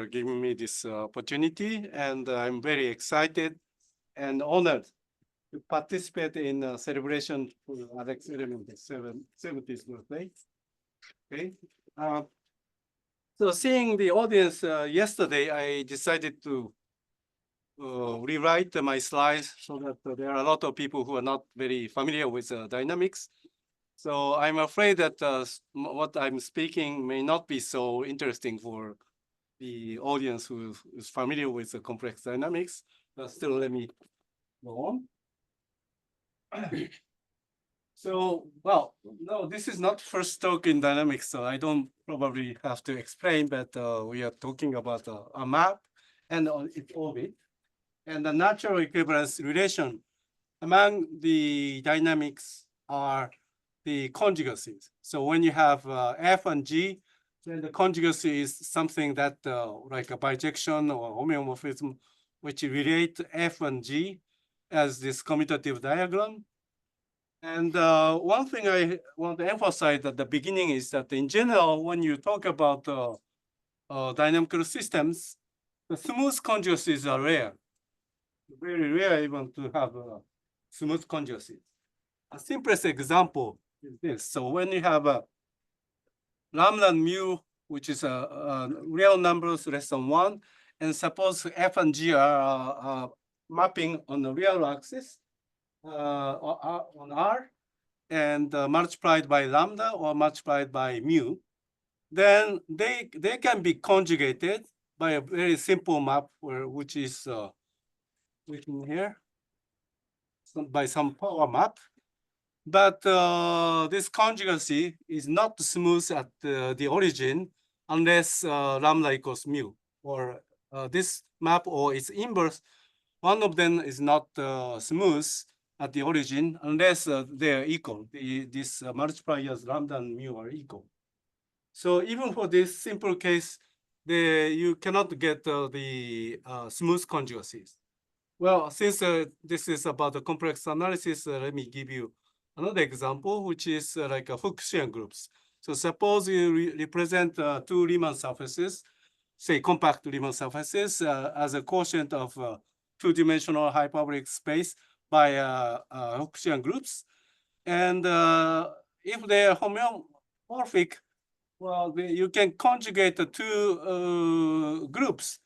for giving me this opportunity, and I'm very excited and honored to participate in a celebration for Alex Element's 70th birthday. Okay. So seeing the audience yesterday, I decided to rewrite my slides so that there are a lot of people who are not very familiar with dynamics. So I'm afraid that what I'm speaking may not be so interesting for the audience who is familiar with the complex dynamics. But still, let me go on. So, well, no, this is not first talk in dynamics, so I don't probably have to explain, but we are talking about a map and its orbit and the natural equivalence relation among the dynamics are the conjugacies. So when you have F and G, then the conjugacy is something that like a bijection or homeomorphism, which relate F and G as this commutative diagram. And one thing I want to emphasize at the beginning is that in general, when you talk about dynamical systems, the smooth conjugacies are rare. Very rare even to have smooth conjugacies. A simplest example is this. So when you have a lambda and mu, which is a real numbers less than 1, and suppose F and G are mapping on the real axis on R, and multiplied by lambda or multiplied by mu, then they can be conjugated by a very simple map which is written here by some power map. But this conjugacy is not smooth at the origin unless lambda equals mu, or this map or its inverse, one of them is not smooth at the origin unless they are equal. These multipliers lambda and mu are equal. So even for this simple case, you cannot get the smooth conjugacies. Well, since this is about the complex analysis, let me give you another example, which is like a Fuchsian groups. So suppose you represent two Riemann surfaces, say compact Riemann surfaces, as a quotient of two-dimensional hyperbolic space by Fuchsian groups. And if they are homeomorphic, well, you can conjugate the two groups,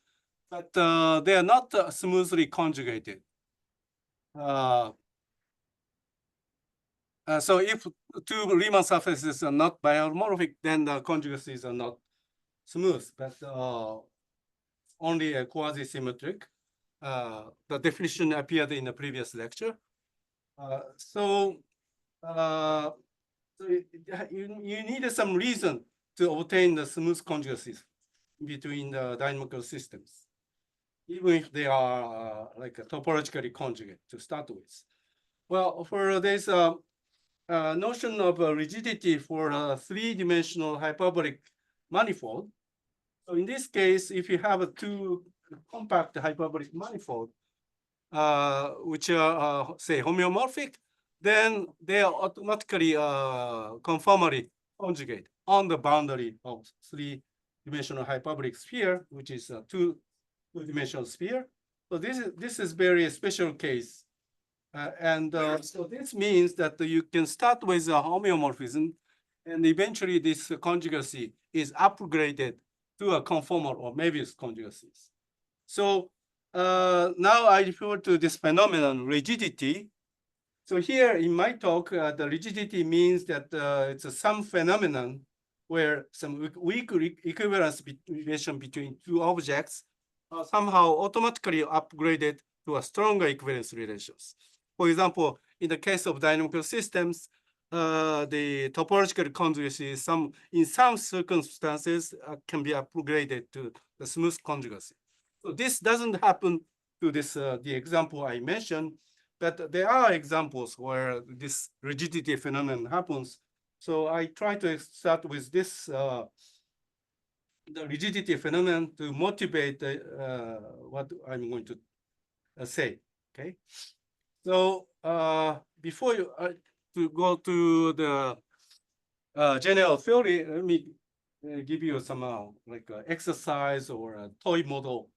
but they are not smoothly conjugated. So if two Riemann surfaces are not biomorphic, then the conjugacies are not smooth, but only a quasi-symmetric. The definition appeared in the previous lecture. So you need some reason to obtain the smooth conjugacies between the dynamical systems, even if they are like topologically conjugate to start with. Well, for this notion of rigidity for a three-dimensional hyperbolic manifold. So in this case, if you have two compact hyperbolic manifold, which are say homeomorphic, then they are automatically conformally conjugate on the boundary of three-dimensional hyperbolic sphere, which is a two-dimensional sphere. So this is very special case. So this means that you can start with a homeomorphism, and eventually this conjugacy is upgraded to a conformal or Möbius conjugacies. So now I refer to this phenomenon, rigidity. So here in my talk, the rigidity means that it's some phenomenon where some weak equivalence relation between two objects are somehow automatically upgraded to a stronger equivalence relations. For example, in the case of dynamical systems, the topological conjugacy in some circumstances can be upgraded to the smooth conjugacy. So this doesn't happen to this the example I mentioned, but there are examples where this rigidity phenomenon happens. So I try to start with this the rigidity phenomenon to motivate what I'm going to say. Okay. So before you to go to the general theory, let me give you some like exercise or a toy model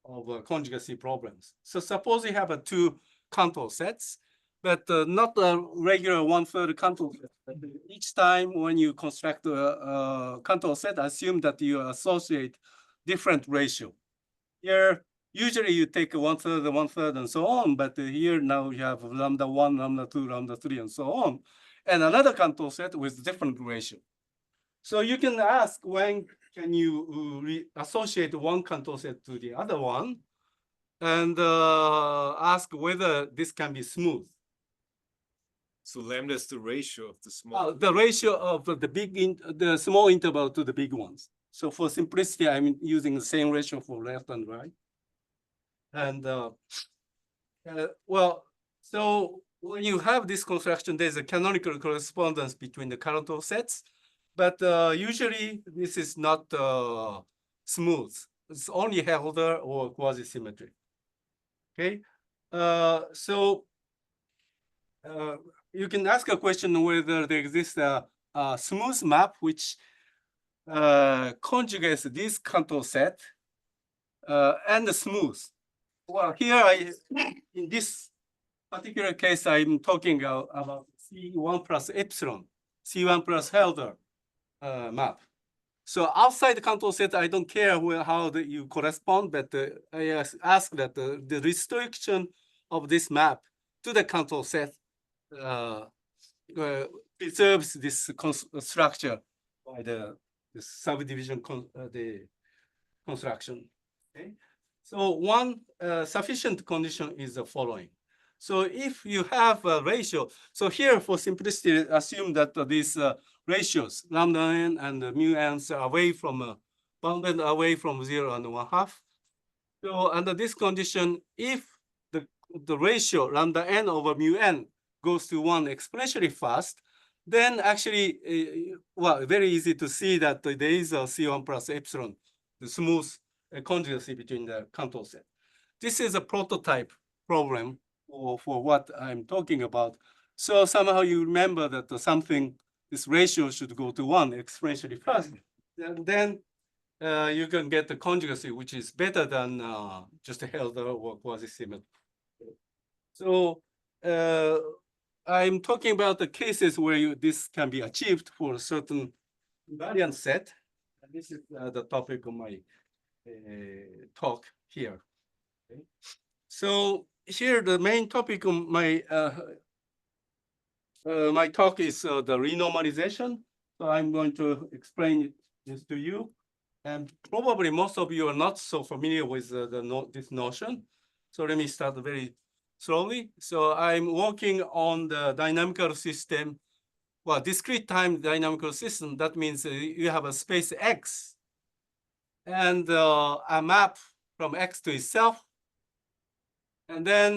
of conjugacy problems. So suppose you have two Cantor sets, but not a regular one-third Cantor set. Each time when you construct a Cantor set, assume that you associate different ratio. Here, usually you take one-third, and so on, but here now you have lambda 1, lambda 2, lambda 3, and so on, and another Cantor set with different ratio. So you can ask when can you associate one Cantor set to the other one, and ask whether this can be smooth. So lambda is the ratio of the small. The ratio of the small interval to the big ones. So for simplicity, I'm using the same ratio for left and right. And well, so when you have this construction, there's a canonical correspondence between the Cantor sets, but usually this is not smooth. It's only Helder or quasi-symmetry. Okay, so you can ask a question whether there exists a smooth map which conjugates this Cantor set and the smooth. Well, here in this particular case, I'm talking about C1 plus epsilon, C1 plus Helder map. So outside the Cantor set, I don't care how you correspond, but I ask that the restriction of this map to the Cantor set preserves this structure by the subdivision the construction. Okay, so one sufficient condition is the following. So if you have a ratio, so here for simplicity, assume that these ratios lambda n and mu n are away from bounded away from 0 and 1/2. So under this condition, if the ratio lambda n over mu n goes to 1 exponentially fast, then actually, well, very easy to see that there is a C1 plus epsilon, the smooth conjugacy between the Cantor set. This is a prototype problem for what I'm talking about. So somehow you remember that this ratio should go to 1 exponentially fast. And then you can get the conjugacy, which is better than just a Helder or quasi-symmetry. So I'm talking about the cases where this can be achieved for a certain invariant set. And this is the topic of my talk here. Okay. So here the main topic of my my talk is the renormalization. So I'm going to explain this to you. And probably most of you are not so familiar with this notion. So let me start very slowly. So I'm working on the dynamical system. Well, discrete time dynamical system, that means you have a space X and a map from X to itself. And then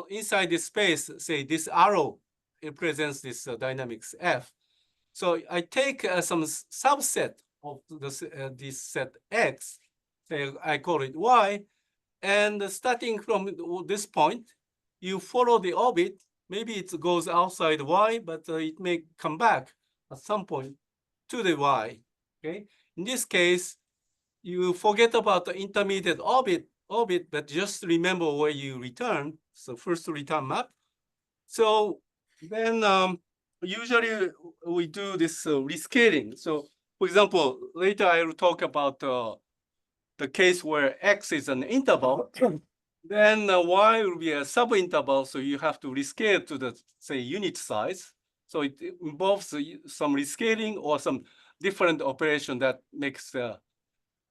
inside this space, say this arrow represents this dynamics F. So I take some subset of this set X, say I call it Y, and starting from this point, you follow the orbit. Maybe it goes outside Y, but it may come back at some point to the Y. Okay. In this case, you forget about the intermediate orbit, but just remember where you return. So first return map. So then usually we do this rescaling. So for example, later I will talk about the case where X is an interval. Then Y will be a subinterval, so you have to rescale to the, say, unit size. So it involves some rescaling or some different operation that makes to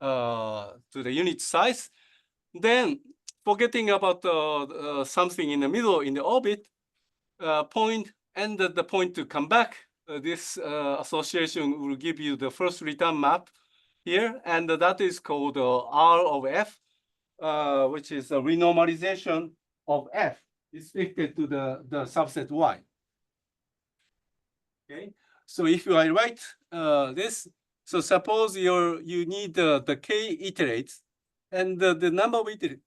the unit size. Then forgetting about something in the middle in the orbit point and the point to come back, this association will give you the first return map here, and that is called R of F, which is a renormalization of F restricted to the subset Y. Okay, so if I write this, so suppose you need the K iterates, and the number of iterates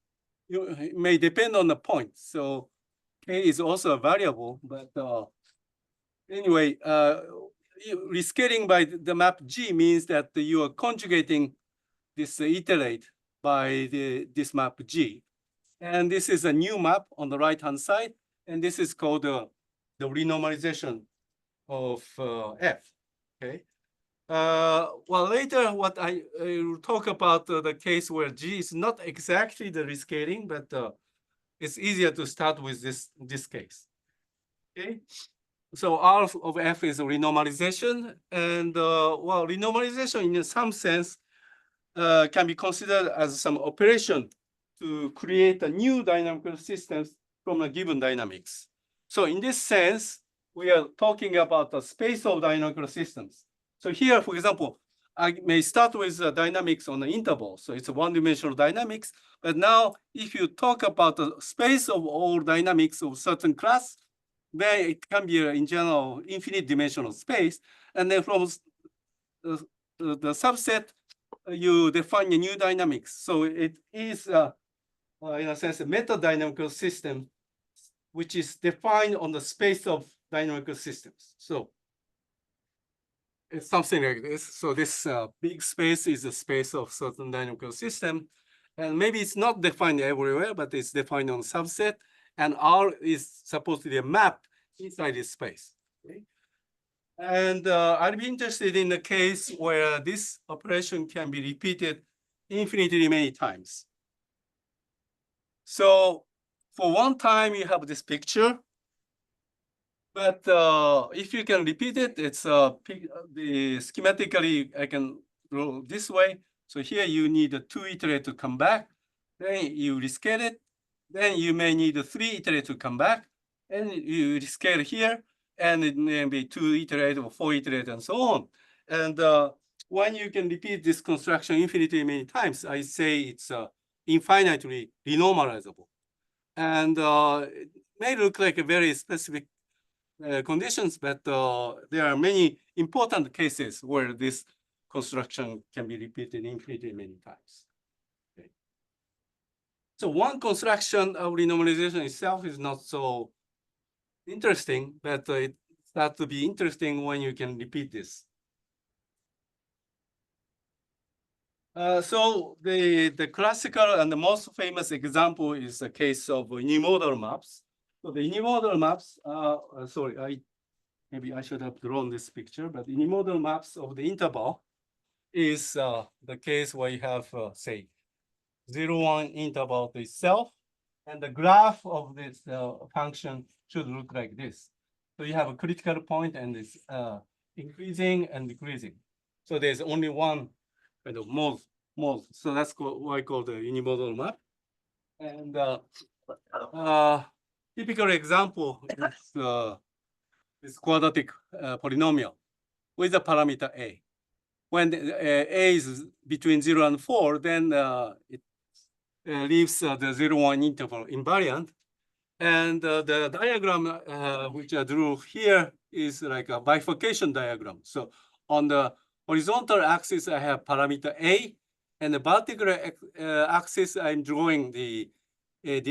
may depend on the point. So K is also a variable, but anyway, rescaling by the map G means that you are conjugating this iterate by this map G. And this is a new map on the right-hand side. And this is called the renormalization of F, okay? Well, later what I will talk about the case where G is not exactly the rescaling, but it's easier to start with this case, okay? So R of F is a renormalization, and well, renormalization in some sense can be considered as some operation to create a new dynamical systems from a given dynamics. So in this sense, we are talking about the space of dynamical systems. So here, for example, I may start with dynamics on the interval. So it's a one-dimensional dynamics. But now, if you talk about the space of all dynamics of certain class, then it can be, in general, infinite dimensional space. And then from the subset, you define a new dynamics. So it is, in a sense, a meta-dynamical system, which is defined on the space of dynamical systems. So it's something like this. So this big space is the space of certain dynamical system. And maybe it's not defined everywhere, but it's defined on subset. And R is supposed to be a map inside this space. Okay? And I'd be interested in the case where this operation can be repeated infinitely many times. So for one time, you have this picture. But if you can repeat it, it's the schematically, I can draw this way. So here you need a 2 iterate to come back. Then you rescale it. Then you may need a 3 iterate to come back. And you rescale here. And it may be 2 iterate or 4 iterate and so on. And when you can repeat this construction infinitely many times, I say it's infinitely renormalizable. And it may look like a very specific conditions, but there are many important cases where this construction can be repeated infinitely many times. Okay. So one construction of renormalization itself is not so interesting, but it starts to be interesting when you can repeat this. So the classical and the most famous example is the case of unimodal maps. So the unimodal maps, sorry, maybe I should have drawn this picture, but unimodal maps of the interval is the case where you have, say, 0, 1 interval to itself, and the graph of this function should look like this. So you have a critical point and it's increasing and decreasing. So there's only one kind of mode. So that's what I call the unimodal map. And typical example is this quadratic polynomial with a parameter a. When a is between 0 and 4, then it leaves the 0, 1 interval invariant. And the diagram which I drew here is like a bifurcation diagram. So on the horizontal axis, I have parameter a, and the vertical axis, I'm drawing the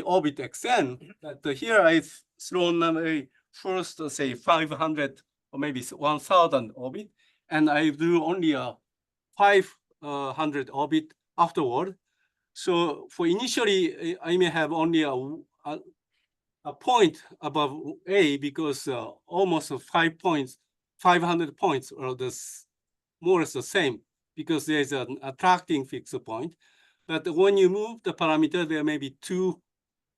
orbit xn. But here I've thrown a first, say, 500 or maybe 1,000 orbit, and I drew only a 500 orbit afterward. So for initially, I may have only a point above A because almost 5 points, 500 points are more or less the same because there's an attracting fixed point. But when you move the parameter, there may be 2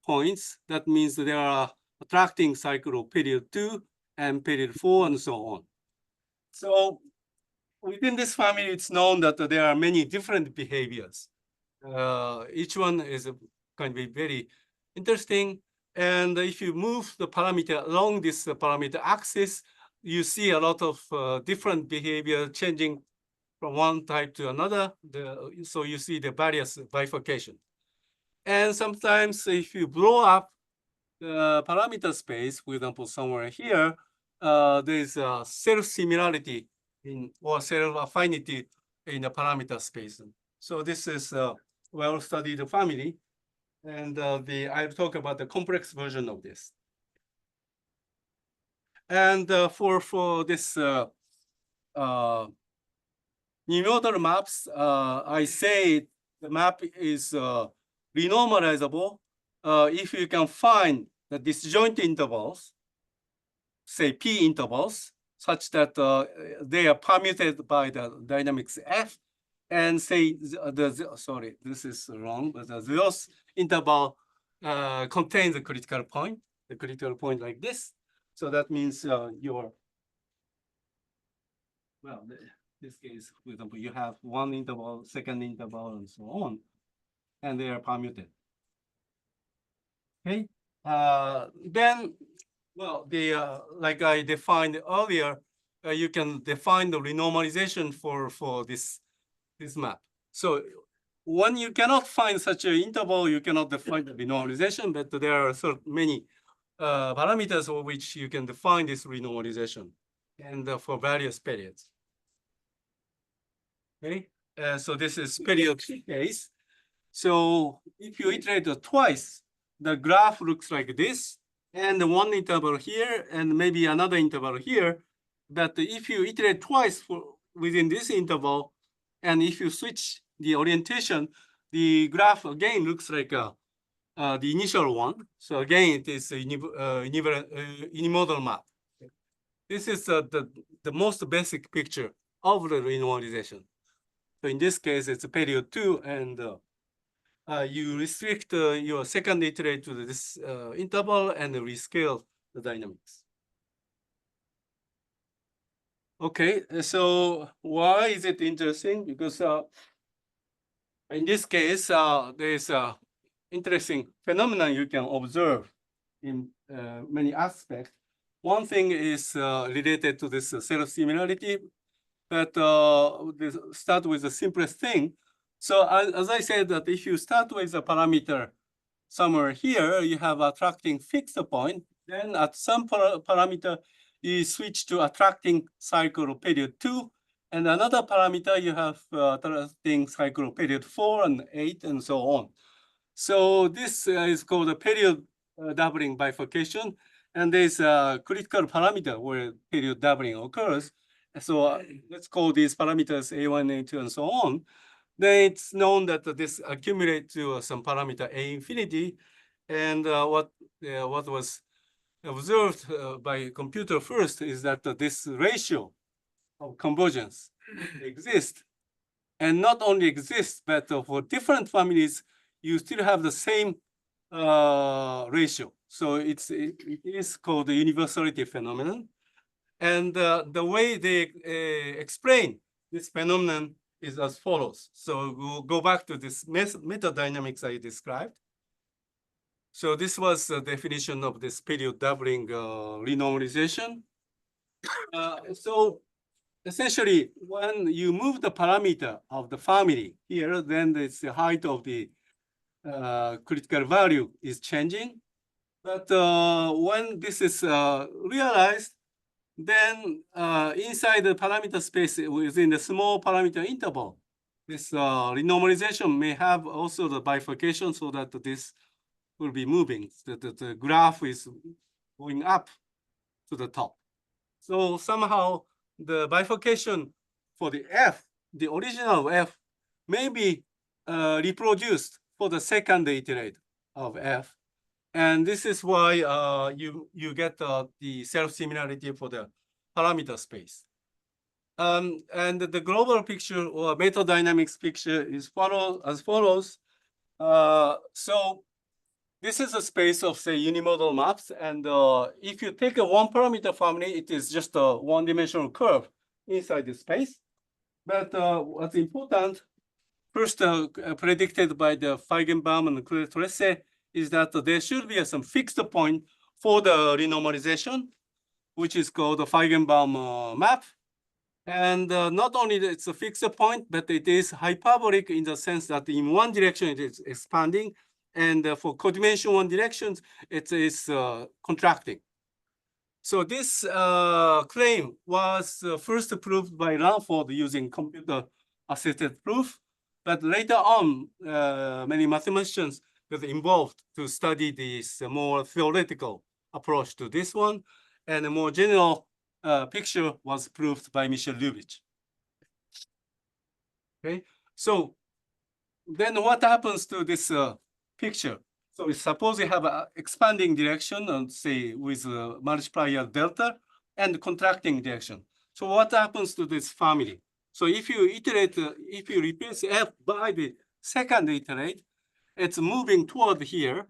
points. That means there are attracting cycle of period 2 and period 4 and so on. So within this family, it's known that there are many different behaviors. Each one is going to be very interesting. And if you move the parameter along this parameter axis, you see a lot of different behavior changing from one type to another. So you see the various bifurcation. And sometimes if you blow up the parameter space, for example, somewhere here, there's a self-similarity or self-affinity in the parameter space. So this is a well-studied family. And I'll talk about the complex version of this. And for this unimodal maps, I say the map is renormalizable if you can find the disjoint intervals, say P intervals, such that they are permuted by the dynamics F, and say sorry, this is wrong, but the zeroth interval contains a critical point, the critical point like this. So that means your, well, this case, for example, you have one interval, second interval, and so on, and they are permuted. Okay, then, well, like I defined earlier, you can define the renormalization for this map. So when you cannot find such an interval, you cannot define the renormalization, but there are so many parameters for which you can define this renormalization, and for various periods. Okay, so this is period case. So if you iterate twice, the graph looks like this, and one interval here, and maybe another interval here. But if you iterate twice within this interval, and if you switch the orientation, the graph again looks like the initial one. So again, it is a unimodal map. This is the most basic picture of the renormalization. So in this case, it's period 2, and you restrict your second iterate to this interval and rescale the dynamics. Okay, so why is it interesting? Because in this case, there is a interesting phenomenon you can observe in many aspects. One thing is related to this self-similarity, but start with the simplest thing. So as I said, that if you start with a parameter somewhere here, you have attracting fixed point. Then at some parameter, you switch to attracting cycle period 2. And another parameter, you have attracting cycle period 4 and 8 and so on. So this is called a period doubling bifurcation. And there's a critical parameter where period doubling occurs. So let's call these parameters A1, A2, and so on. Then it's known that this accumulates to some parameter A infinity. And what was observed by computer first is that this ratio of convergence exists. And not only exists, but for different families, you still have the same ratio. So it is called the universality phenomenon. And the way they explain this phenomenon is as follows. So we'll go back to this meta dynamics I described. So this was the definition of this period doubling renormalization. So essentially, when you move the parameter of the family here, then the height of the critical value is changing. But when this is realized, then inside the parameter space within the small parameter interval, this renormalization may have also the bifurcation so that this will be moving. The graph is going up to the top. So somehow the bifurcation for the F, the original F, may be reproduced for the second iterate of F. And this is why you get the self-similarity for the parameter space. And the global picture or meta dynamics picture is as follows. So this is a space of, say, unimodal maps. And if you take a one parameter family, it is just a one-dimensional curve inside the space. But what's important, first predicted by the Feigenbaum and Tresse, is that there should be some fixed point for the renormalization, which is called the Feigenbaum map. And not only it's a fixed point, but it is hyperbolic in the sense that in one direction it is expanding, and for codimension one directions, it is contracting. So this claim was first proved by Ranford using computer-assisted proof, but later on, many mathematicians got involved to study this more theoretical approach to this one, and a more general picture was proved by Michel Lubitsch. Okay, so then what happens to this picture? So suppose you have an expanding direction, and say with a multiplier delta and contracting direction. So what happens to this family? So if you iterate, if you replace f by the second iterate, it's moving toward here,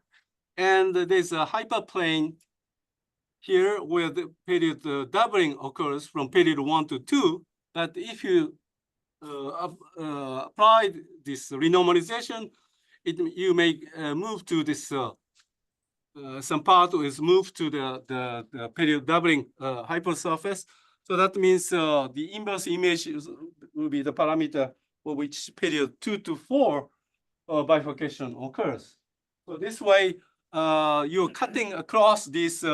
and there's a hyperplane here where the period doubling occurs from period 1 to 2. But if you apply this renormalization, you may move to this, some part is moved to the period doubling hypersurface. So that means the inverse image will be the parameter for which period 2 to 4 bifurcation occurs. So this way, you're cutting across this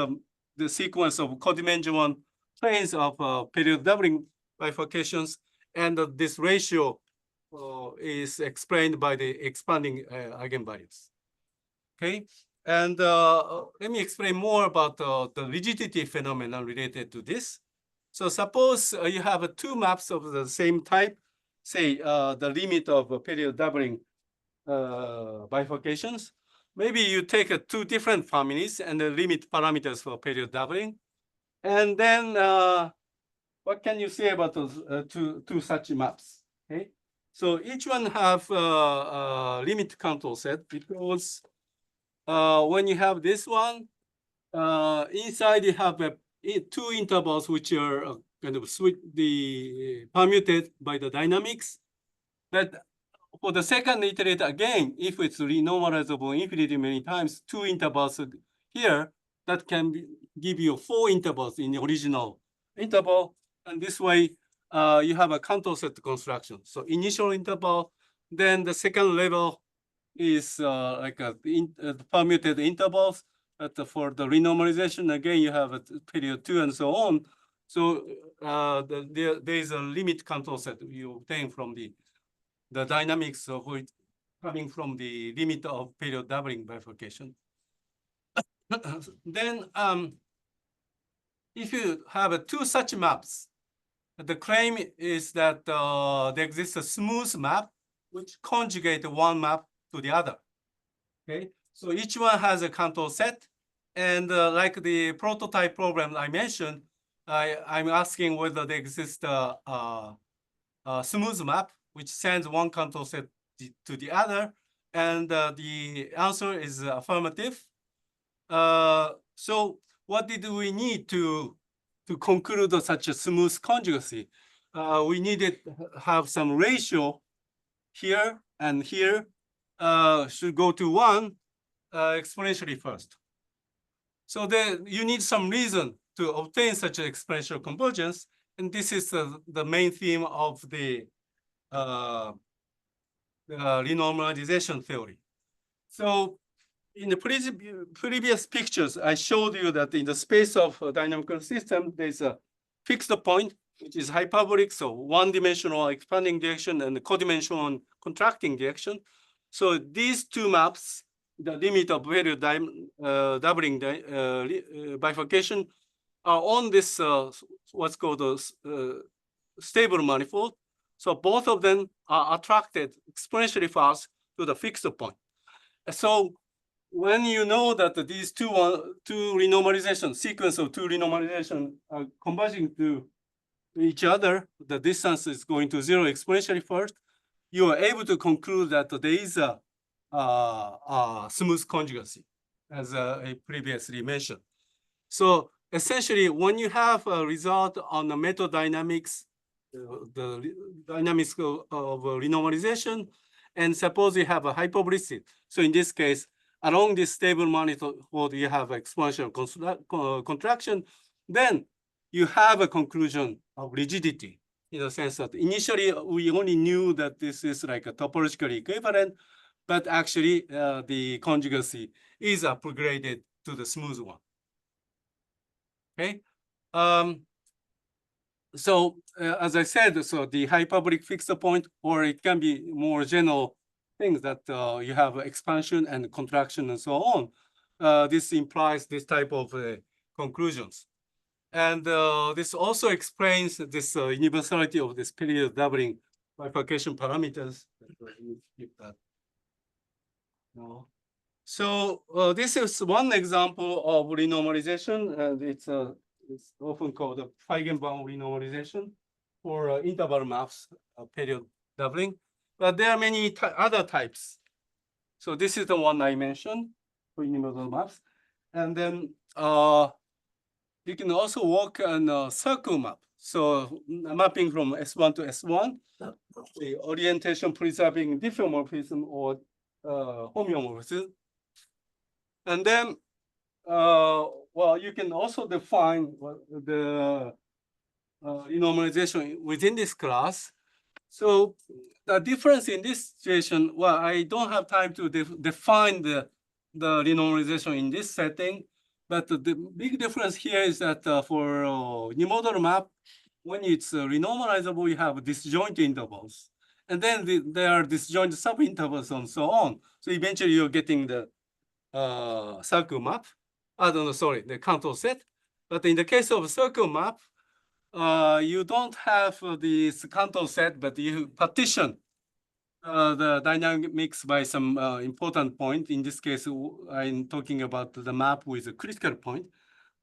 the sequence of codimension planes of period doubling bifurcations, and this ratio is explained by the expanding eigenvalues. Okay, and let me explain more about the rigidity phenomenon related to this. So suppose you have two maps of the same type, say the limit of period doubling bifurcations. Maybe you take two different families and the limit parameters for period doubling. And then what can you say about those two such maps? Okay, so each one have limit control set, because when you have this one, inside you have two intervals which are kind of permuted by the dynamics. But for the second iterate again, if it's renormalizable infinity many times, two intervals here, that can give you four intervals in the original interval. And this way, you have a control set construction. So initial interval, then the second level is like a permuted intervals. But for the renormalization, again, you have a period 2 and so on. So there is a limit control set you obtain from the dynamics of it coming from the limit of period doubling bifurcation. Then if you have two such maps, the claim is that there exists a smooth map which conjugate one map to the other. Okay, so each one has a control set, and like the prototype problem I mentioned, I'm asking whether there exists a smooth map which sends one control set to the other, and the answer is affirmative. So what did we need to conclude such a smooth conjugacy? We needed to have some ratio here and here should go to 1 exponentially first. So then you need some reason to obtain such an exponential convergence, and this is the main theme of the renormalization theory. So in the previous pictures, I showed you that in the space of a dynamical system, there's a fixed point, which is hyperbolic, so one-dimensional expanding direction and the codimensional contracting direction. So these two maps, the limit of period doubling bifurcation, are on this what's called a stable manifold. So both of them are attracted exponentially fast to the fixed point. So when you know that these two renormalization, sequence of two renormalization are converging to each other, the distance is going to 0 exponentially first, you are able to conclude that there is a smooth conjugacy, as I previously mentioned. So essentially, when you have a result on the method dynamics, the dynamics of renormalization, and suppose you have a hyperbolicity. So in this case, along this stable manifold, you have exponential contraction, then you have a conclusion of rigidity, in the sense that initially we only knew that this is like a topologically equivalent, but actually the conjugacy is upgraded to the smooth one. Okay. So as I said, so the hyperbolic fixed point, or it can be more general things that you have expansion and contraction and so on. This implies this type of conclusions. And this also explains this universality of this period doubling bifurcation parameters. Let me skip that. No. So this is one example of renormalization, and it's often called a Feigenbaum renormalization for interval maps, period doubling. But there are many other types. So this is the one I mentioned for universal maps. And then you can also work on a circle map. So mapping from S1 to S1, the orientation preserving diffeomorphism or homeomorphism. And then, well, you can also define the renormalization within this class. So the difference in this situation, well, I don't have time to define the renormalization in this setting, but the big difference here is that for unimodal map, when it's renormalizable, you have disjoint intervals. And then there are disjoint subintervals and so on. So eventually you're getting the circle map. No, sorry, the contour set. But in the case of circle map, you don't have this contour set, but you partition the dynamics by some important point. In this case, I'm talking about the map with a critical point.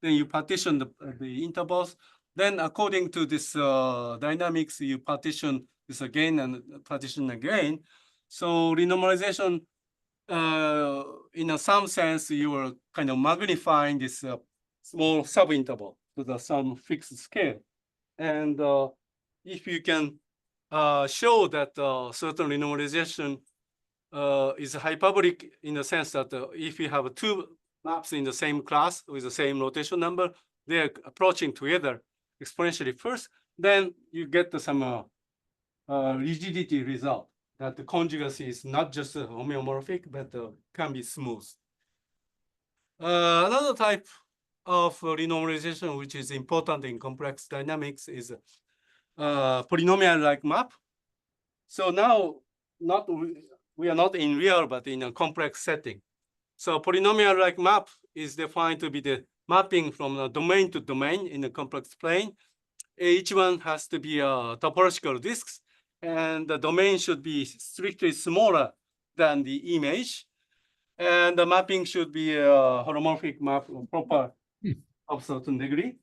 Then you partition the intervals. Then according to this dynamics, you partition this again and partition again. So renormalization, in some sense, you are kind of magnifying this small subinterval to some fixed scale. And if you can show that certain renormalization is hyperbolic in the sense that if you have two maps in the same class with the same rotation number, they're approaching together exponentially first, then you get some rigidity result that the conjugacy is not just homeomorphic, but can be smooth. Another type of renormalization, which is important in complex dynamics, is polynomial-like map. So now, we are not in real, but in a complex setting. So polynomial-like map is defined to be the mapping from the domain to domain in a complex plane. Each one has to be topological disks, and the domain should be strictly smaller than the image. And the mapping should be a holomorphic map proper of certain degree.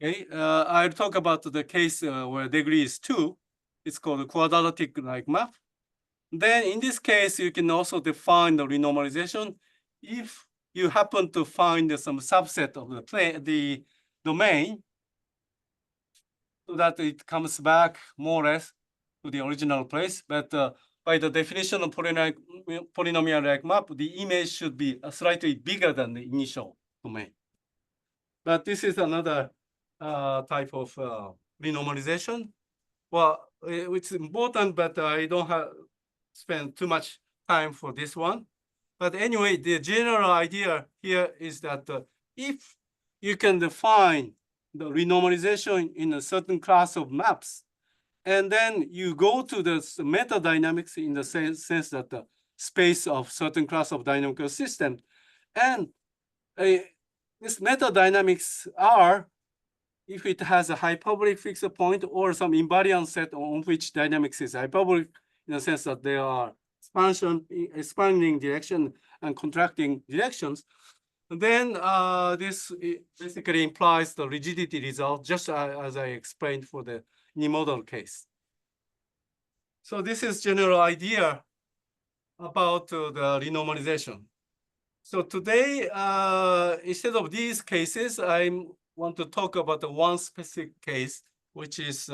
Okay, I'll talk about the case where degree is 2. It's called a quadratic-like map. Then in this case, you can also define the renormalization if you happen to find some subset of the domain, so that it comes back more or less to the original place. But by the definition of polynomial-like map, the image should be slightly bigger than the initial domain. But this is another type of renormalization. Well, it's important, but I don't spend too much time for this one. But anyway, the general idea here is that if you can define the renormalization in a certain class of maps, and then you go to the meta dynamics in the sense that the space of certain class of dynamical system, and this meta dynamics are, if it has a hyperbolic fixed point or some invariant set on which dynamics is hyperbolic, in the sense that they are expanding direction and contracting directions, then this basically implies the rigidity result, just as I explained for the unimodal case. So this is general idea about the renormalization. So today, instead of these cases, I want to talk about the one specific case, which is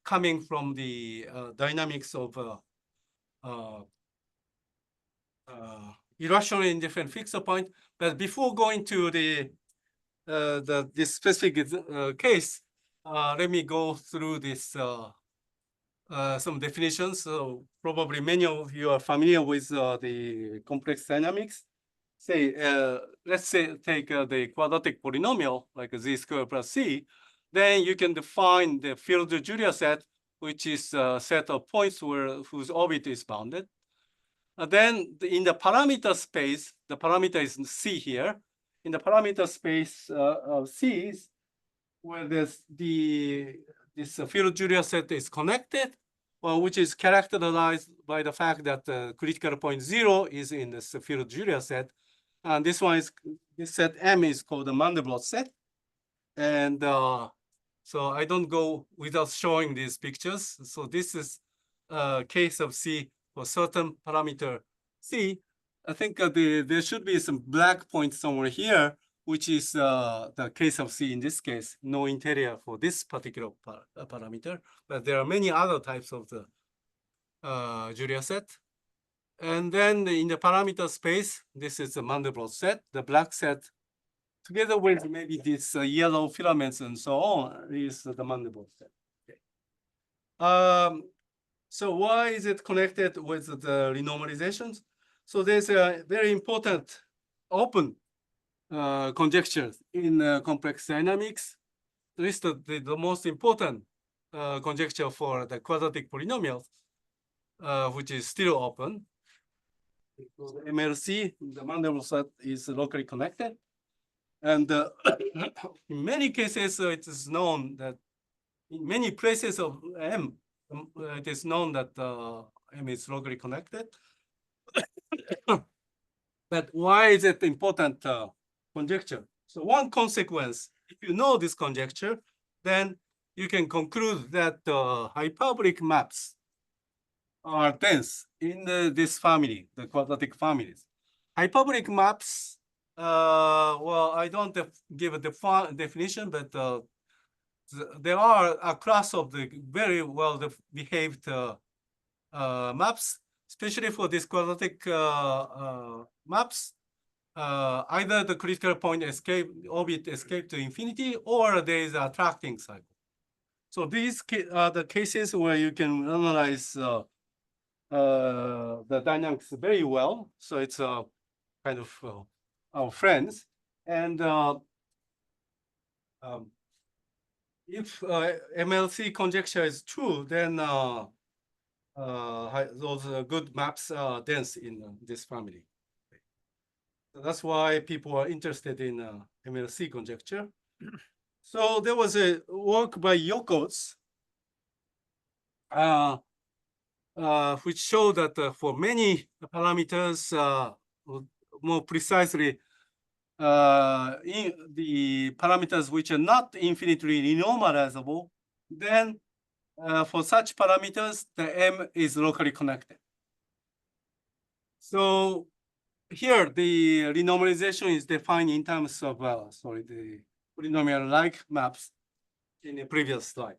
coming from the dynamics of irrationally indifferent fixed point. But before going to this specific case, let me go through this some definitions. So probably many of you are familiar with the complex dynamics. Say, let's say take the quadratic polynomial like z squared plus c, then you can define the Fielder-Julia set, which is a set of points whose orbit is bounded. Then in the parameter space, the parameter is c here. in the parameter space of C's, where this field Julia set is connected, well, which is characterized by the fact that the critical point 0 is in this field Julia set. And this set M is called the Mandelbrot set. And so I don't go without showing these pictures. So this is a case of C for certain parameter C. I think there should be some black point somewhere here, which is the case of C in this case, no interior for this particular parameter. But there are many other types of the Julia set. And then in the parameter space, this is the Mandelbrot set, the black set, together with maybe these yellow filaments and so on, is the Mandelbrot set. Okay. So why is it connected with the renormalizations? So there's a very important open conjecture in complex dynamics. This is the most important conjecture for the quadratic polynomials, which is still open. MLC, the Mandelbrot set, is locally connected. And in many cases, it is known that in many places of M, it is known that M is locally connected. But why is it important conjecture? So one consequence, if you know this conjecture, then you can conclude that hyperbolic maps are dense in this family, the quadratic families. Hyperbolic maps, well, I don't give a definition, but there are a class of the very well behaved maps, especially for these quadratic maps. Either the critical point orbit escape to infinity, or there is an attracting cycle. So these are the cases where you can analyze the dynamics very well. So it's kind of our friends. And if MLC conjecture is true, then those good maps are dense in this family. So that's why people are interested in MLC conjecture. So there was a work by Yokos, which showed that for many parameters, more precisely, in the parameters which are not infinitely renormalizable, then for such parameters, the M is locally connected. So here, the renormalization is defined in terms of, the polynomial-like maps in the previous slide.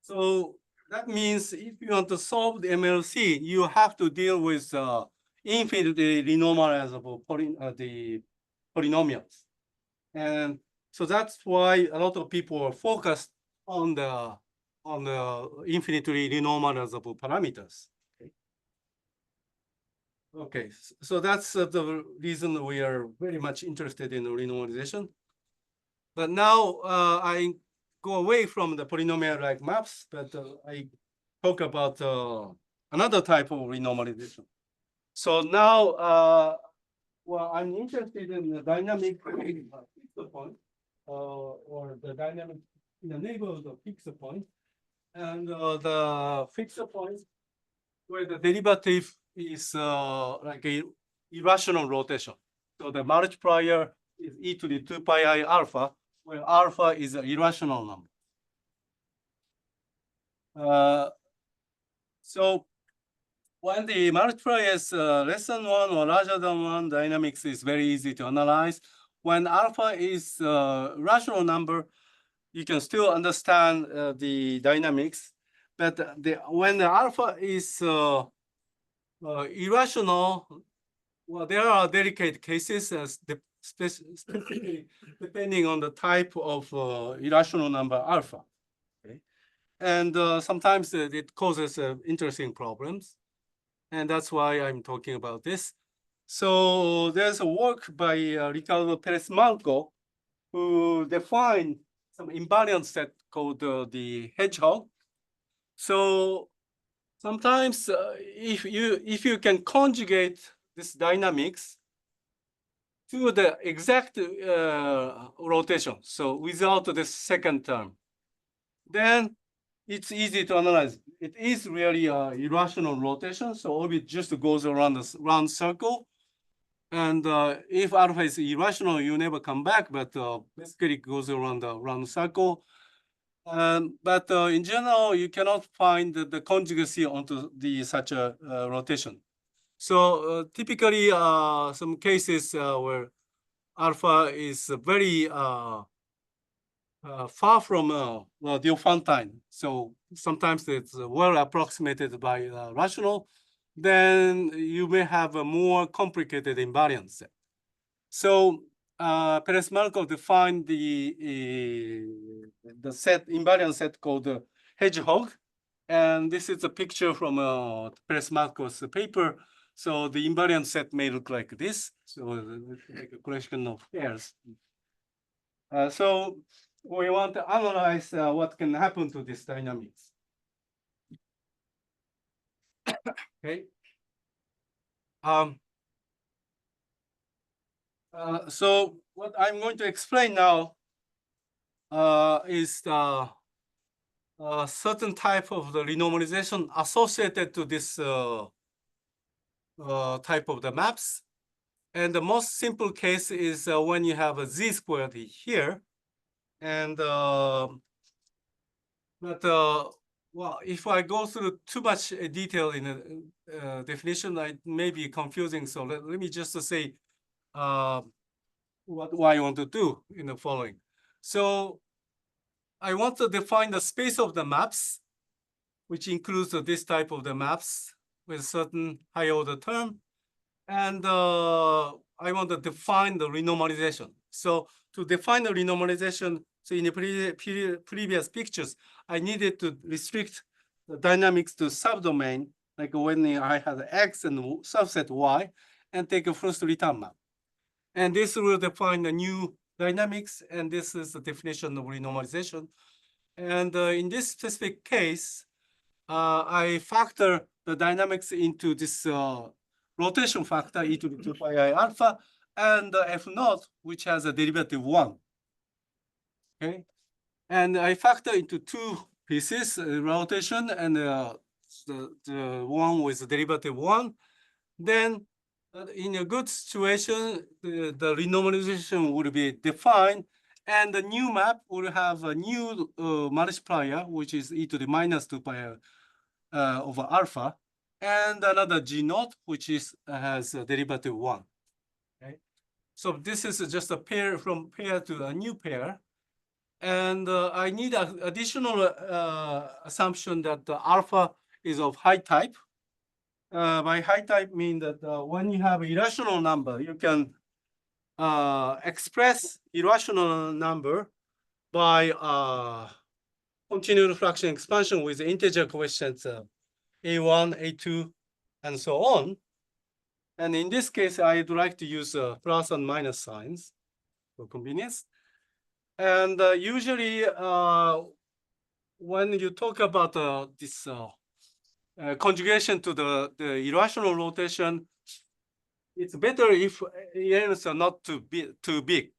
So that means if you want to solve the MLC, you have to deal with infinitely renormalizable polynomials. And so that's why a lot of people are focused on the infinitely renormalizable parameters. Okay, so that's the reason we are very much interested in renormalization. But now I go away from the polynomial-like maps, but I talk about another type of renormalization. So now, well, I'm interested in the dynamic fixed point, or the dynamic in the neighborhood of fixed point, and the fixed point where the derivative is like a irrational rotation. So the multiplier is e to the 2 pi I alpha, where alpha is an irrational number. So when the multiplier is less than 1 or larger than 1, dynamics is very easy to analyze. When alpha is a rational number, you can still understand the dynamics. But when the alpha is irrational, well, there are delicate cases, especially depending on the type of irrational number alpha. Okay? And sometimes it causes interesting problems. And that's why I'm talking about this. So there's a work by Ricardo Perez Malco, who defined some invariant set called the hedgehog. So sometimes if you can conjugate this dynamics to the exact rotation, so without the second term, then it's easy to analyze. It is really irrational rotation, so orbit just goes around the round circle. And if alpha is irrational, you never come back, but basically it goes around the round circle. But in general, you cannot find the conjugacy onto the such a rotation. So typically, some cases where alpha is very far from Diophantine, so sometimes it's well approximated by rational, then you may have a more complicated invariant set. So Perez-Markov defined the set invariant set called hedgehog, and this is a picture from Perez-Markov's paper. So the invariant set may look like this. So like a collection of pairs. So we want to analyze what can happen to this dynamics. Okay. So what I'm going to explain now is certain type of the renormalization associated to this type of the maps. And the most simple case is when you have a z squared here. And well, if I go through too much detail in a definition, it may be confusing. So let me just say what I want to do in the following. So I want to define the space of the maps, which includes this type of the maps with certain high order term. And I want to define the renormalization. So to define the renormalization, so in the previous pictures, I needed to restrict the dynamics to subdomain, like when I had X and subset Y, and take a first return map. And this will define the new dynamics, and this is the definition of renormalization. And in this specific case, I factor the dynamics into this rotation factor e to the 2 pi I alpha, and F naught, which has a derivative 1. Okay, and I factor into two pieces, rotation and the one with the derivative 1. Then in a good situation, the renormalization would be defined, and the new map will have a new multiplier, which is e to the minus 2 pi over alpha, and another g naught, which is has a derivative 1. Okay, so this is just a pair from pair to a new pair, and I need an additional assumption that the alpha is of high type. By high type mean that when you have irrational number, you can express irrational number by continued fraction expansion with integer coefficients a1, a2, and so on. And in this case, I'd like to use plus and minus signs for convenience. And usually, when you talk about this conjugation to the irrational rotation, it's better if ends are not too big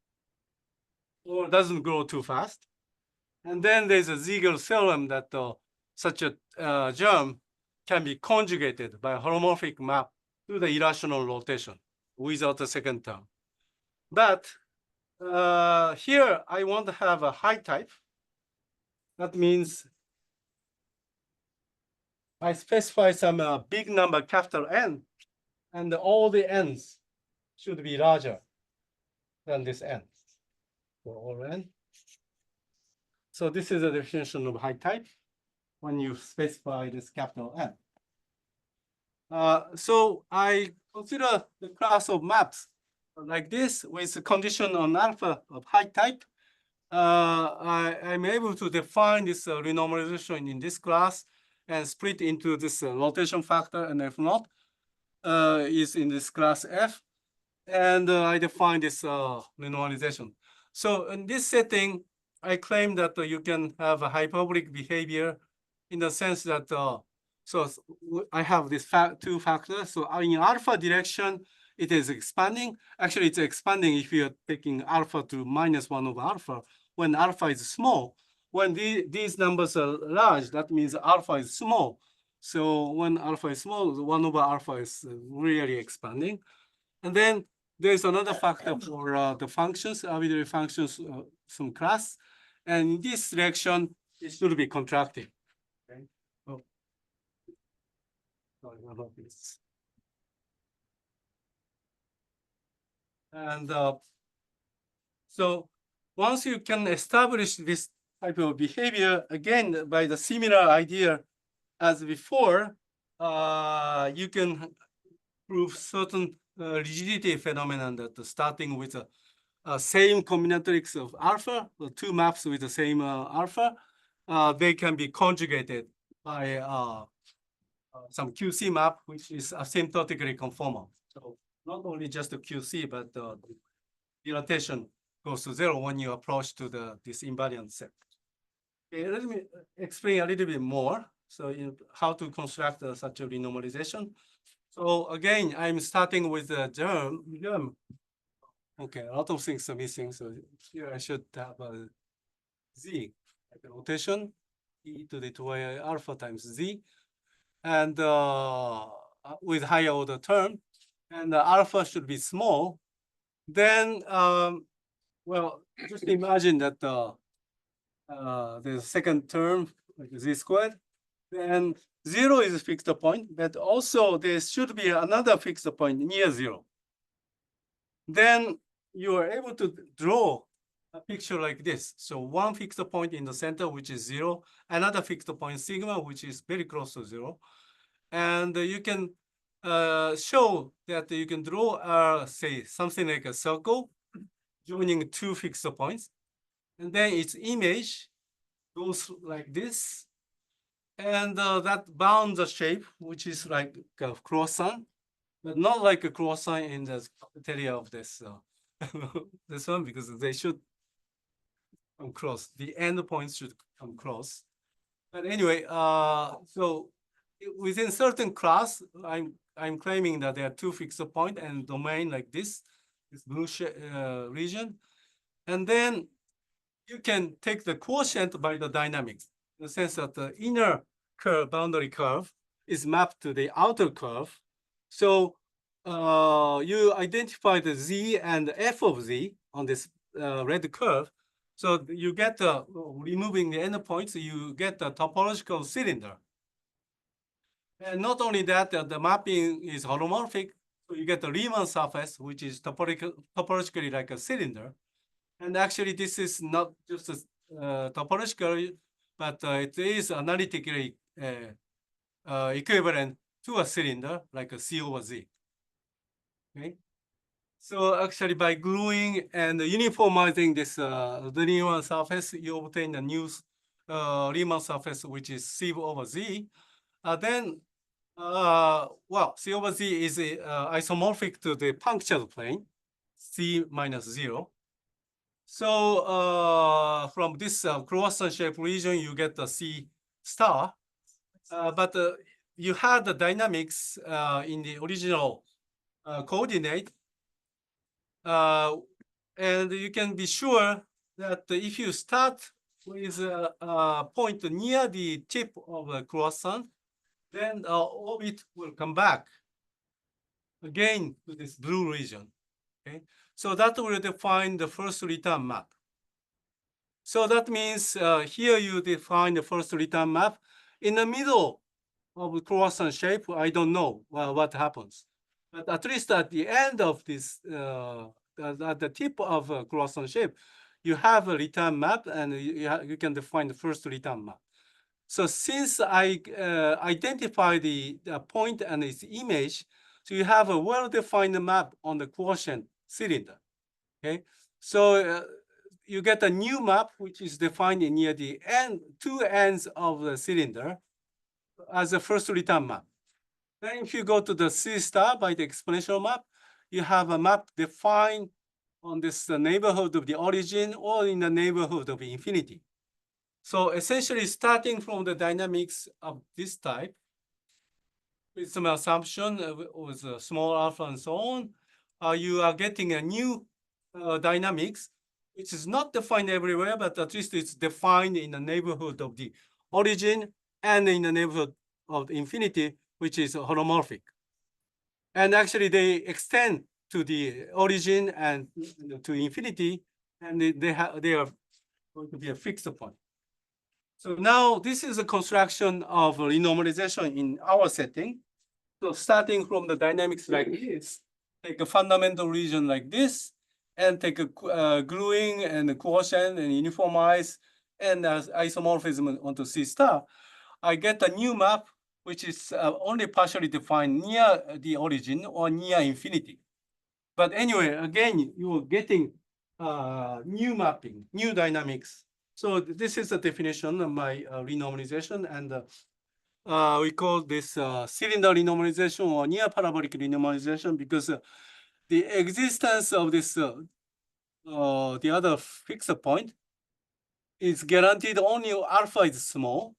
or doesn't grow too fast. And then there's a Ziegler theorem that such a germ can be conjugated by a holomorphic map to the irrational rotation without a second term. But here I want to have a high type. That means I specify some big number, capital N, and all the n's should be larger than this n for all n. So this is a definition of high type when you specify this capital N. So I consider the class of maps like this with a condition on alpha of high type. I'm able to define this renormalization in this class and split into this rotation factor, and F naught is in this class F. And I define this renormalization. So in this setting, I claim that you can have a hyperbolic behavior in the sense that, so I have these two factors. So in alpha direction, it is expanding. Actually, it's expanding if you're taking alpha to -1 over alpha. When alpha is small, when these numbers are large, that means alpha is small. So when alpha is small, 1 over alpha is really expanding. And then there's another factor for the functions, arbitrary functions, some class. And in this direction, it should be contracting. Okay. Oh. Sorry about this. And so once you can establish this type of behavior, again, by the similar idea as before, you can prove certain rigidity phenomenon that starting with a same combinatorics of alpha, the two maps with the same alpha, they can be conjugated by some QC map, which is asymptotically conformal. So not only just the QC, but the dilatation goes to 0 when you approach to this invariant set. Okay, let me explain a little bit more. So how to construct such a renormalization. So again, I'm starting with the germ. Okay, a lot of things are missing. So here I should have a z, like a rotation, e to the 2i alpha times z, and with higher order term, and the alpha should be small. Then, well, just imagine that the second term, like z squared, then 0 is a fixed point, but also there should be another fixed point near 0. Then you are able to draw a picture like this. So one fixed point in the center, which is 0, another fixed point sigma, which is very close to 0. And you can show that you can draw, say, something like a circle joining two fixed points. And then its image goes like this. And that bounds the shape, which is like a croissant, but not like a croissant in the cafeteria of this this one, because they should come close. The end points should come close. But anyway, so within certain class, I'm claiming that there are two fixed point and domain like this blue region, and then you can take the quotient by the dynamics, in the sense that the inner curve, boundary curve, is mapped to the outer curve. So you identify the z and f of z on this red curve. So you get removing the endpoints, you get a topological cylinder. And not only that, the mapping is holomorphic. So you get the Riemann surface, which is topologically like a cylinder. And actually, this is not just topologically, but it is analytically equivalent to a cylinder, like a C over Z. Okay. So actually, by gluing and uniformizing this the Riemann surface, you obtain a new Riemann surface, which is C over Z. Then, well, C over Z is isomorphic to the punctured plane, C minus 0. So from this croissant shape region, you get the C star. But you had the dynamics in the original coordinate. And you can be sure that if you start with a point near the tip of the croissant, then orbit will come back again to this blue region. Okay, so that will define the first return map. So that means here you define the first return map. In the middle of the croissant shape, I don't know what happens. But at least at the end of this, at the tip of a croissant shape, you have a return map, and you can define the first return map. So since I identify the point and its image, so you have a well-defined map on the quotient cylinder. Okay, so you get a new map which is defined near the two ends of the cylinder as a first return map. Then if you go to the C star by the exponential map, you have a map defined on this neighborhood of the origin or in the neighborhood of infinity. So essentially starting from the dynamics of this type with some assumption with small alpha and so on, you are getting a new dynamics, which is not defined everywhere, but at least it's defined in the neighborhood of the origin and in the neighborhood of the infinity, which is holomorphic. And actually, they extend to the origin and to infinity, and they are going to be a fixed point. So now this is a construction of renormalization in our setting. So starting from the dynamics like this, take a fundamental region like this, and take a gluing and a quotient and uniformize and isomorphism onto C star, I get a new map which is only partially defined near the origin or near infinity. But anyway, again, you're getting new mapping, new dynamics. So this is the definition of my renormalization, and we call this cylinder renormalization or near-parabolic renormalization because the existence of this the other fixed point is guaranteed only alpha is small,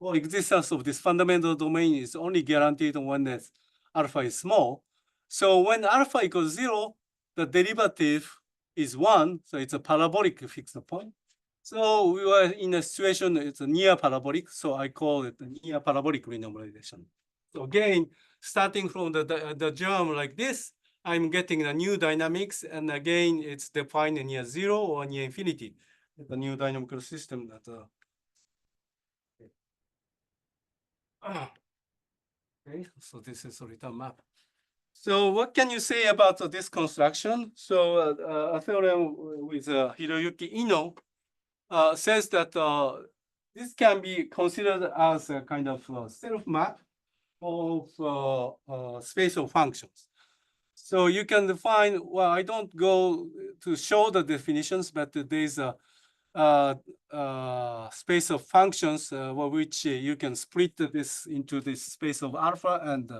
or existence of this fundamental domain is only guaranteed when this alpha is small. So when alpha equals 0, the derivative is 1, so it's a parabolic fixed point. So we were in a situation, it's a near parabolic, so I call it a near parabolic renormalization. So again, starting from the germ like this, I'm getting a new dynamics, and again, it's defined near 0 or near infinity, the new dynamical system that okay, so this is a return map. So what can you say about this construction? So a theorem with Hiroyuki Ino says that this can be considered as a kind of self-map of space of functions. So you can define, well, I don't go to show the definitions, but there's a space of functions which you can split this into this space of alpha and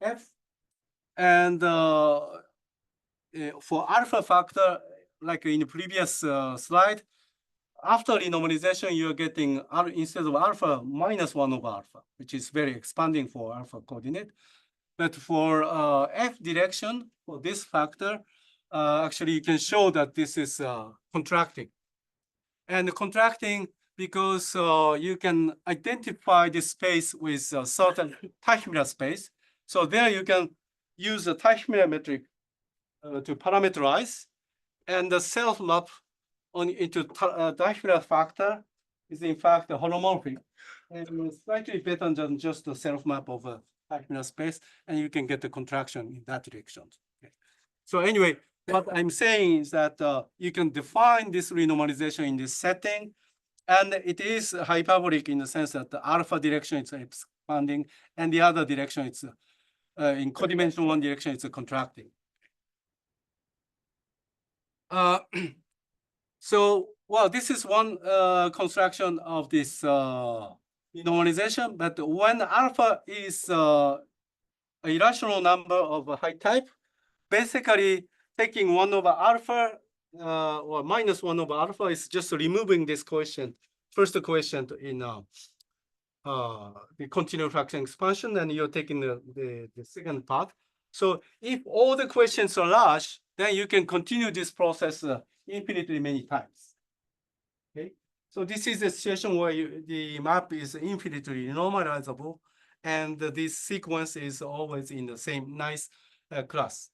f. And for alpha factor, like in the previous slide, after renormalization, you're getting instead of alpha minus 1 over alpha, which is very expanding for alpha coordinate. But for f direction, for this factor, actually you can show that this is contracting. And contracting because you can identify the space with a certain Teichmüller space. So there you can use the Teichmüller metric to parameterize, and the self map on into Teichmüller factor is in fact a holomorphic, and slightly better than just the self map of a Teichmüller space, and you can get the contraction in that direction. Okay. So anyway, what I'm saying is that you can define this renormalization in this setting, and it is hyperbolic in the sense that the alpha direction is expanding, and the other direction it's in codimension one direction it's contracting. So, well, this is one construction of this renormalization, but when alpha is a irrational number of a high type, basically taking 1 over alpha or minus 1 over alpha is just removing this coefficient, first coefficient in the continuous fraction expansion, and you're taking the second part. So if all the coefficients are large, then you can continue this process infinitely many times. Okay, so this is a situation where the map is infinitely normalizable, and this sequence is always in the same nice class.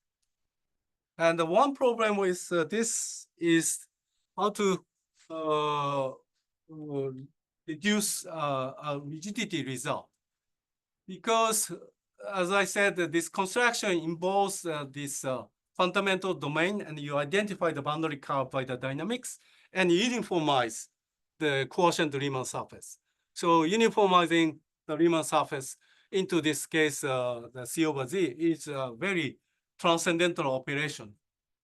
And the one problem with this is how to reduce a rigidity result. Because, as I said, this construction involves this fundamental domain, and you identify the boundary curve by the dynamics, and uniformize the quotient Riemann surface. So uniformizing the Riemann surface into this case, the C over Z is a very transcendental operation.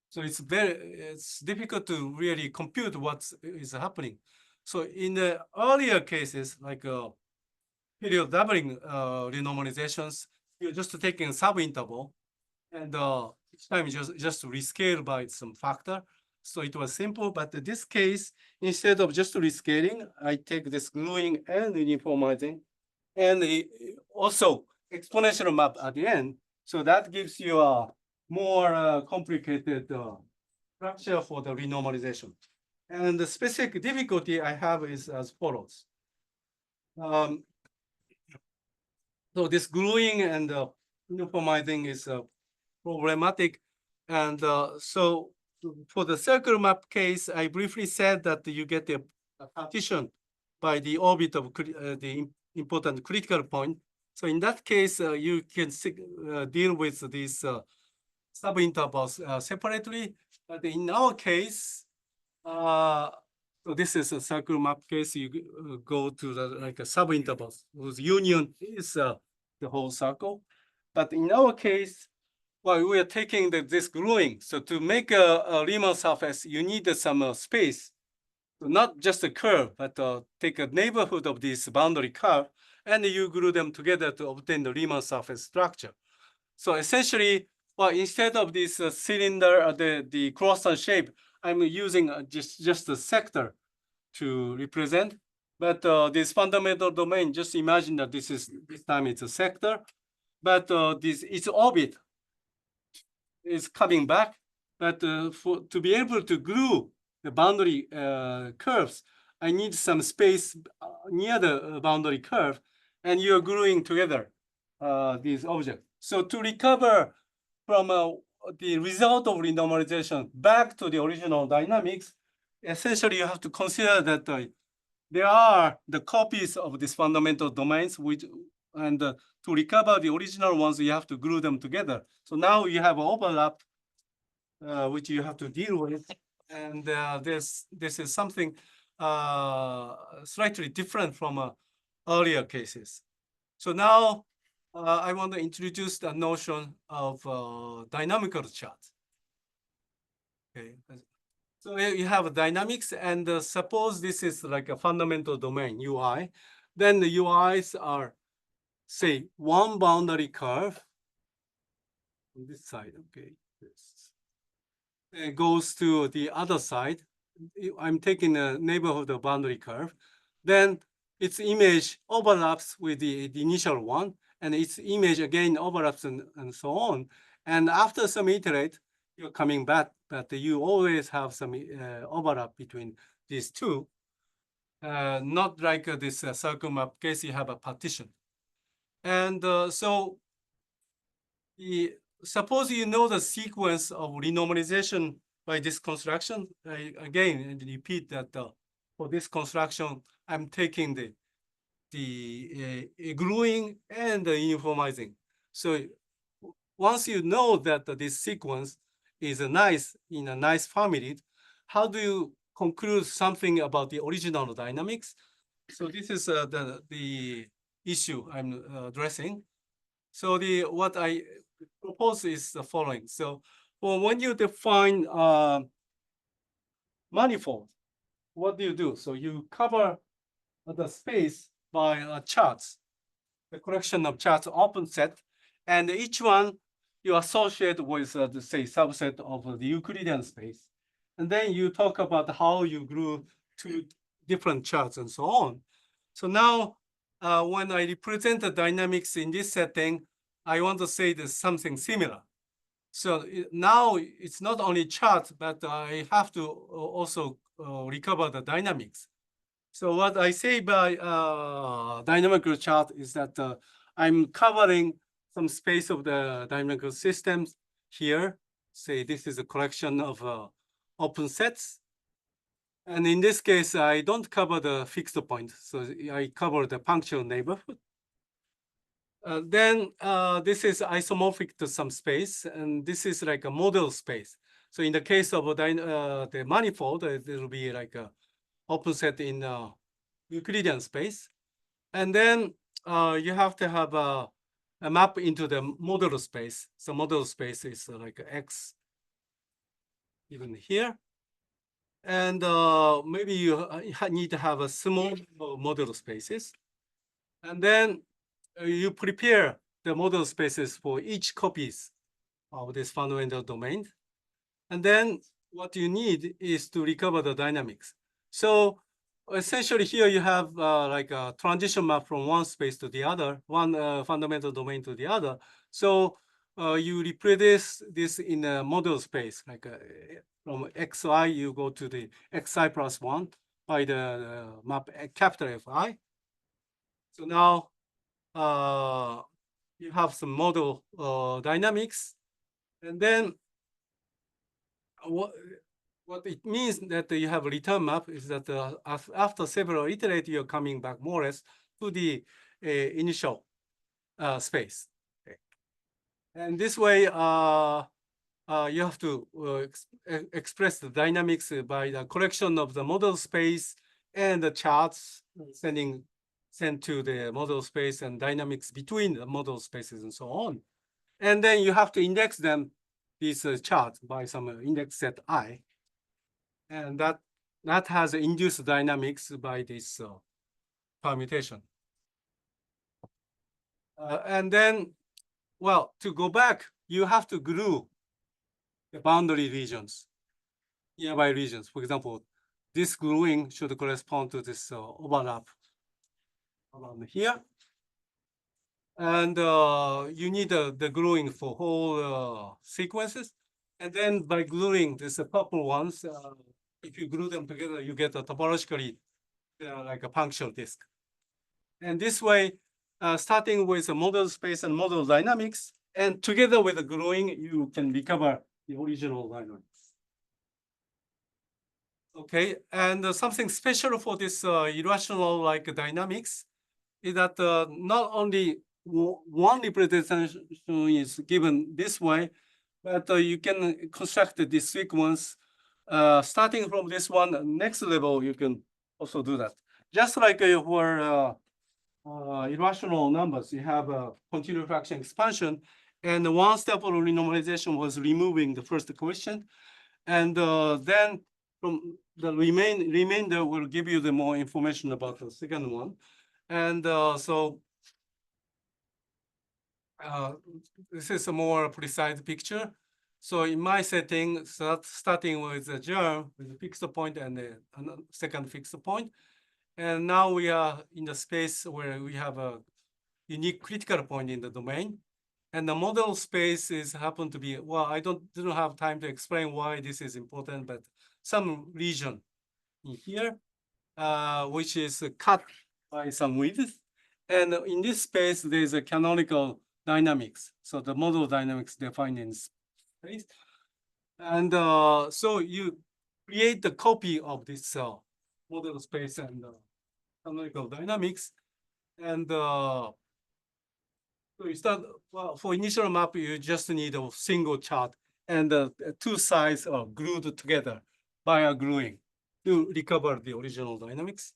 So it's difficult to really compute what is happening. So in the earlier cases, like period doubling renormalizations, you're just taking subinterval, and each time you just rescale by some factor. So it was simple, but in this case, instead of just rescaling, I take this gluing and uniformizing, and also exponential map at the end. So that gives you more complicated structure for the renormalization. And the specific difficulty I have is as follows. So this gluing and uniformizing is problematic. And so for the circle map case, I briefly said that you get a partition by the orbit of the important critical point. So in that case, you can deal with these subintervals separately. But in our case, so this is a circle map case. You go to the like a subintervals whose union is the whole circle. But in our case, well, we are taking this gluing. So to make a Riemann surface, you need some space. So not just a curve, but take a neighborhood of this boundary curve, and you glue them together to obtain the Riemann surface structure. So essentially, well, instead of this cylinder, the croissant shape, I'm using just a sector to represent. But this fundamental domain, just imagine that this time it's a sector, but its orbit is coming back. But to be able to glue the boundary curves, I need some space near the boundary curve, and you're gluing together these objects. So to recover from the result of renormalization back to the original dynamics, essentially you have to consider that there are the copies of these fundamental domains, and to recover the original ones, you have to glue them together. So now you have overlap, which you have to deal with, and this is something slightly different from earlier cases. So now I want to introduce the notion of dynamical chart. Okay. So you have dynamics, and suppose this is like a fundamental domain, UI. Then the UIs are, say, one boundary curve on this side. Okay. It goes to the other side. I'm taking a neighborhood of boundary curve. Then its image overlaps with the initial one, and its image again overlaps and so on. And after some iterate, you're coming back, but you always have some overlap between these two. Not like this circle map case, you have a partition. And so suppose you know the sequence of renormalization by this construction. I again repeat that for this construction, I'm taking the gluing and the uniformizing. So once you know that this sequence is in a nice family, how do you conclude something about the original dynamics? So this is the issue I'm addressing. So what I propose is the following. So when you define manifold, what do you do? So you cover the space by charts, the collection of charts open set, and each one you associate with the say subset of the Euclidean space. And then you talk about how you glue two different charts and so on. So now when I represent the dynamics in this setting, I want to say there's something similar. So now it's not only chart, but I have to also recover the dynamics. So what I say by dynamical chart is that I'm covering some space of the dynamical systems here. Say this is a collection of open sets. And in this case, I don't cover the fixed point. So I cover the punctual neighborhood. Then this is isomorphic to some space, and this is like a model space. So in the case of the manifold, it will be like a open set in Euclidean space. And then you have to have a map into the model space. So model space is like X even here. And maybe you need to have a small model spaces. And then you prepare the model spaces for each copies of this fundamental domain. And then what you need is to recover the dynamics. So essentially here you have like a transition map from one space to the other, one fundamental domain to the other. So you reproduce this in a model space, like from xi, you go to the xi plus 1 by the map capital Fi. So now you have some model dynamics, and then what it means that you have a return map is that after several iterations, you're coming back more or less to the initial space. Okay. And this way, you have to express the dynamics by the collection of the model space and the charts sent to the model space and dynamics between the model spaces and so on. And then you have to index them, these charts, by some index set I. And that has induced dynamics by this permutation. And then, well, to go back, you have to glue the boundary regions, nearby regions. For example, this gluing should correspond to this overlap around here. And you need the gluing for whole sequences. And then by gluing these purple ones, if you glue them together, you get a topologically like a punctual disk. And this way, starting with a model space and model dynamics, and together with the gluing, you can recover the original dynamics. Okay, and something special for this irrational like dynamics is that not only one representation is given this way, but you can construct this sequence starting from this one. Next level, you can also do that. Just like for irrational numbers, you have a continuous fraction expansion, and one step of renormalization was removing the first question, and then from the remainder will give you the more information about the second one, and so this is a more precise picture. So in my setting, starting with the germ with a fixed point and the second fixed point, and now we are in the space where we have a unique critical point in the domain. And the model space is happen to be, well, I don't have time to explain why this is important, but some region in here, which is cut by some width. And in this space, there's a canonical dynamics. So the model dynamics defined in space. And so you create the copy of this model space and canonical dynamics. And so you start, well, for initial map, you just need a single chart and the two sides are glued together by a gluing to recover the original dynamics.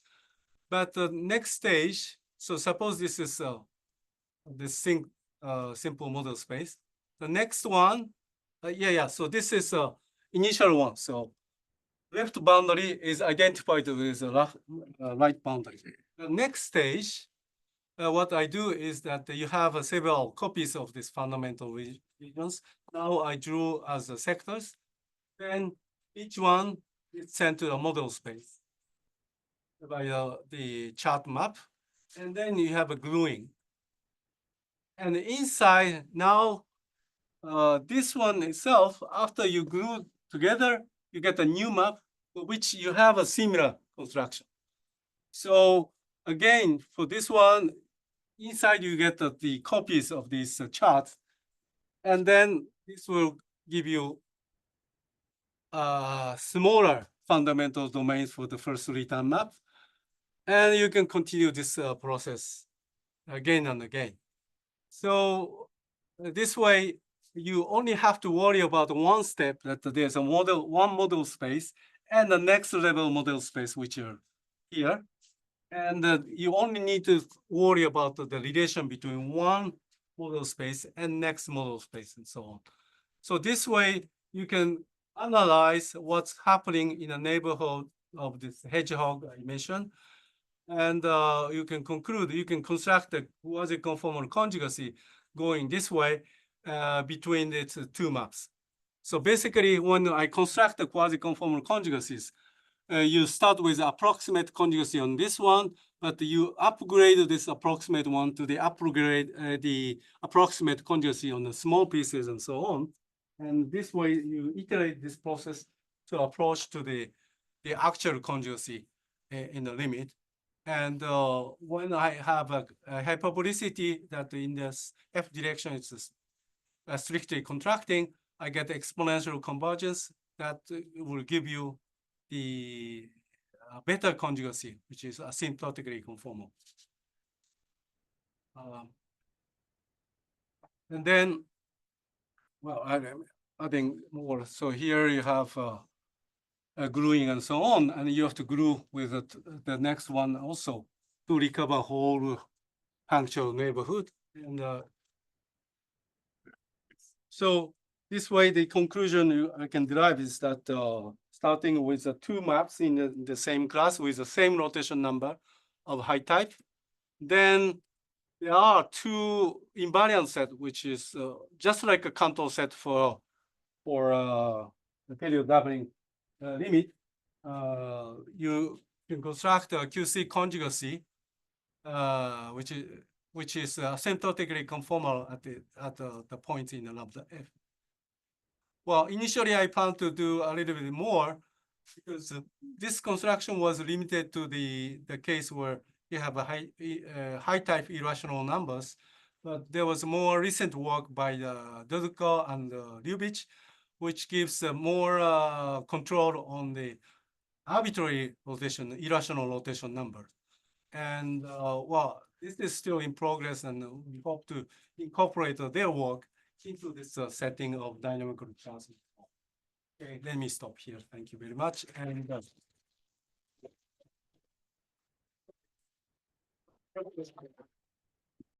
But the next stage, so suppose this is this simple model space. The next one, so this is initial one. So left boundary is identified with the right boundary. The next stage, what I do is that you have several copies of these fundamental regions. Now I drew as sectors. Then each one is sent to a model space by the chart map. And then you have a gluing. And inside now, this one itself, after you glue together, you get a new map for which you have a similar construction. So again, for this one, inside you get the copies of these charts. And then this will give you smaller fundamental domains for the first return map. And you can continue this process again and again. So this way, you only have to worry about one step, that there's one model space and the next level model space, which are here. And you only need to worry about the relation between one model space and next model space and so on. So this way, you can analyze what's happening in the neighborhood of this hedgehog I mentioned. And you can conclude, you can construct the quasi-conformal conjugacy going this way between its two maps. So basically, when I construct the quasi-conformal conjugacies, you start with approximate conjugacy on this one, but you upgrade this approximate one to the the approximate conjugacy on the small pieces and so on. And this way you iterate this process to approach to the actual conjugacy in the limit. And when I have a hyperbolicity that in this f direction is strictly contracting, I get exponential convergence that will give you the better conjugacy, which is asymptotically conformal. And then, well, I'm adding more. So here you have gluing and so on, and you have to glue with the next one also to recover whole punctual neighborhood. And so this way, the conclusion I can derive is that starting with the two maps in the same class with the same rotation number of high type, then there are two invariant set, which is just like a Cantor set for the period doubling limit. You can construct a QC conjugacy, which is asymptotically conformal at the point in the lambda f. Well, initially I planned to do a little bit more because this construction was limited to the case where you have a high type irrational numbers. But there was more recent work by Dudko and Lyubich, which gives more control on the arbitrary rotation, irrational rotation number. And well, this is still in progress, and we hope to incorporate their work into this setting of dynamical transfer. Okay, let me stop here. Thank you very much. And